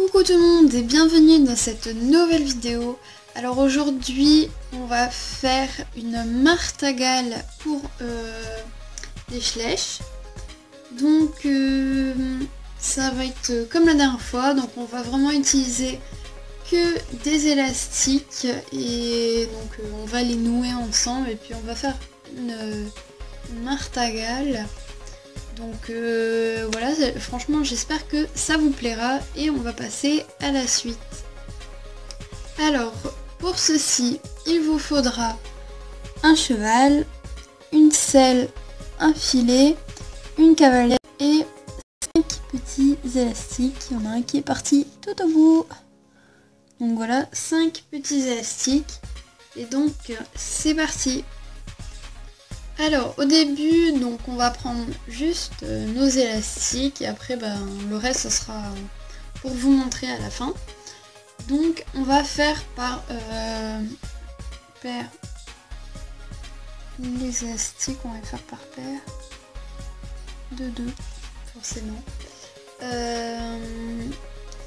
Coucou tout le monde et bienvenue dans cette nouvelle vidéo. Alors aujourd'hui on va faire une martingale pour les Schleich. Donc ça va être comme la dernière fois, donc on va vraiment utiliser que des élastiques et donc on va les nouer ensemble et puis on va faire une martingale. Donc voilà, franchement j'espère que ça vous plaira et on va passer à la suite. Alors pour ceci il vous faudra un cheval, une selle, un filet, une cavalière et 5 petits élastiques. Il y en a un qui est parti tout au bout. Donc voilà, 5 petits élastiques et donc c'est parti. Alors au début donc on va prendre juste nos élastiques et après le reste ce sera pour vous montrer à la fin. Donc on va faire par paire les élastiques, on va les faire par paire de 2 forcément.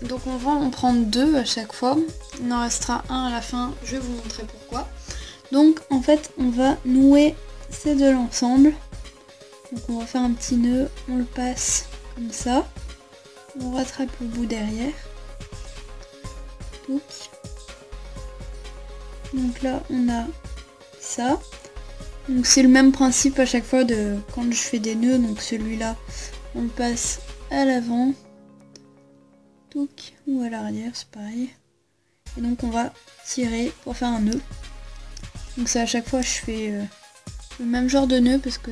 Donc on va en prendre 2 à chaque fois, il en restera un à la fin, je vais vous montrer pourquoi. Donc en fait on va nouer ces deux ensemble. Donc on va faire un petit nœud, on le passe comme ça, on rattrape le bout derrière. Donc là on a ça. Donc c'est le même principe à chaque fois de quand je fais des nœuds. Donc celui-là on le passe à l'avant ou à l'arrière, c'est pareil. Et donc on va tirer pour faire un nœud. Donc ça à chaque fois je fais le même genre de nœud parce que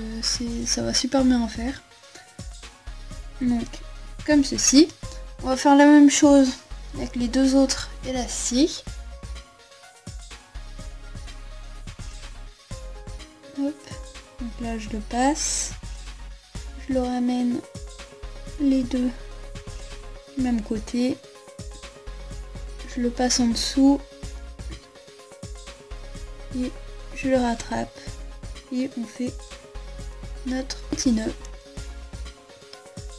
ça va super bien en faire. Donc comme ceci. On va faire la même chose avec les deux autres élastiques. Hop. Donc là je le passe. Je le ramène les deux du même côté. Je le passe en dessous. Et je le rattrape. Et on fait notre petit nœud.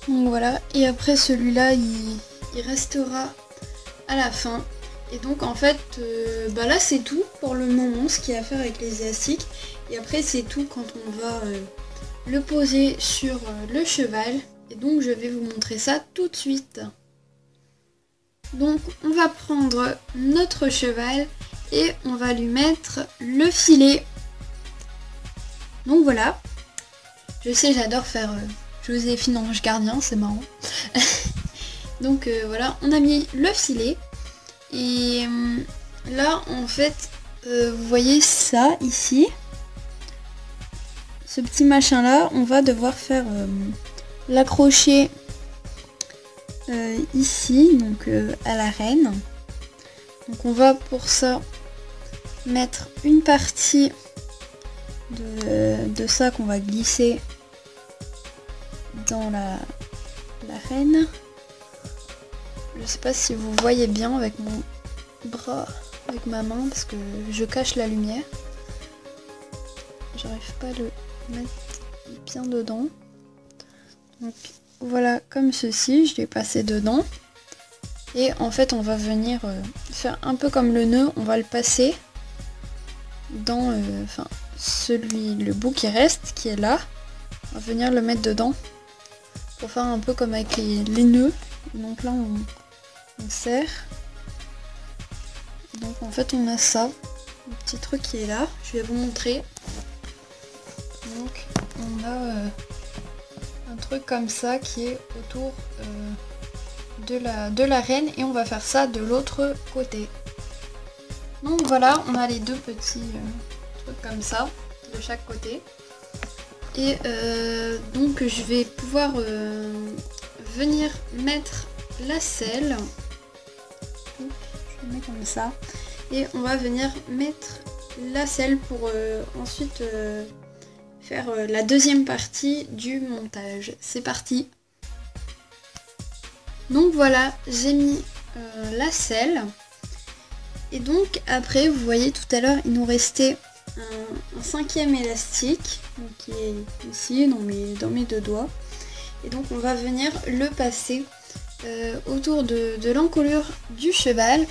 Donc voilà, et après celui-là il restera à la fin. Et donc en fait là c'est tout pour le moment ce qu'il y a à faire avec les élastiques. Et après c'est tout quand on va le poser sur le cheval. Et donc je vais vous montrer ça tout de suite. Donc on va prendre notre cheval et on va lui mettre le filet. Donc voilà, je sais j'adore faire Joséphine Ange Gardien, c'est marrant. Donc voilà, on a mis le filet. Et là en fait, vous voyez ça ici. Ce petit machin là, on va devoir faire l'accrocher ici, donc à la reine. Donc on va pour ça mettre une partie de ça qu'on va glisser dans la reine. Je sais pas si vous voyez bien avec mon bras, avec ma main, parce que je cache la lumière. J'arrive pas à le mettre bien dedans. Donc voilà, comme ceci, je l'ai passé dedans. Et en fait on va venir faire un peu comme le nœud, on va le passer dans le bout qui reste, qui est là. On va venir le mettre dedans pour faire un peu comme avec les nœuds. Donc là on serre. Donc en fait on a ça, le petit truc qui est là, je vais vous montrer. Donc on a un truc comme ça qui est autour de la reine et on va faire ça de l'autre côté. Donc voilà, on a les deux petits trucs comme ça de chaque côté. Et donc je vais pouvoir venir mettre la selle. Je le mets comme ça. Et on va venir mettre la selle pour ensuite faire la deuxième partie du montage. C'est parti. Donc voilà, j'ai mis la selle. Et donc après, vous voyez tout à l'heure, il nous restait un cinquième élastique donc, qui est ici dans mes deux doigts. Et donc on va venir le passer autour de l'encolure du cheval.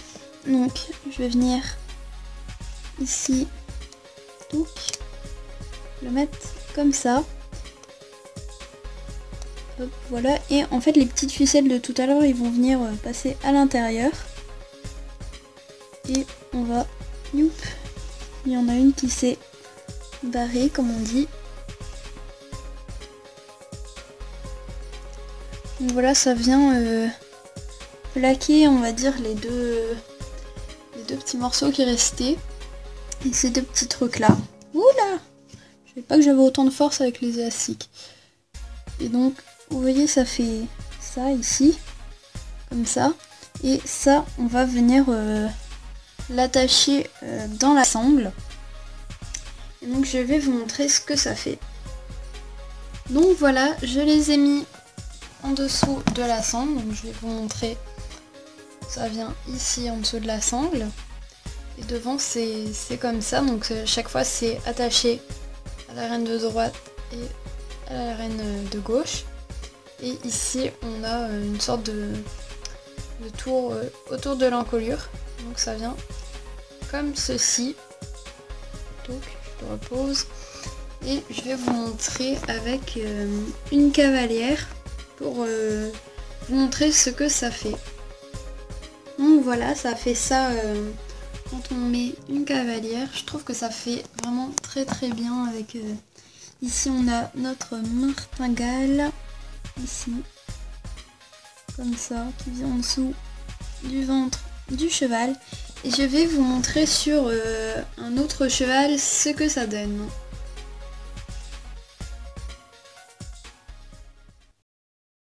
Donc je vais venir ici, donc le mettre comme ça. Hop, voilà, et en fait les petites ficelles de tout à l'heure ils vont venir passer à l'intérieur. Et on va, youp, il y en a une qui s'est barrée comme on dit. Donc voilà, ça vient plaquer, on va dire, les deux petits morceaux qui restaient. Et ces deux petits trucs là. Oula! Je savais pas que j'avais autant de force avec les élastiques. Et donc, vous voyez, ça fait ça ici, comme ça. Et ça, on va venir l'attacher dans la sangle. Et donc, je vais vous montrer ce que ça fait. Donc voilà, je les ai mis en dessous de la sangle. Donc, je vais vous montrer. Ça vient ici en dessous de la sangle. Et devant, c'est comme ça. Donc, chaque fois, c'est attaché à la reine de droite et à la reine de gauche. Et ici on a une sorte de tour autour de l'encolure. Donc ça vient comme ceci. Donc je le repose. Et je vais vous montrer avec une cavalière pour vous montrer ce que ça fait. Donc voilà, ça fait ça quand on met une cavalière. Je trouve que ça fait vraiment très bien avec... Ici on a notre martingale, ici, comme ça, qui vient en dessous du ventre du cheval. Et je vais vous montrer sur un autre cheval ce que ça donne.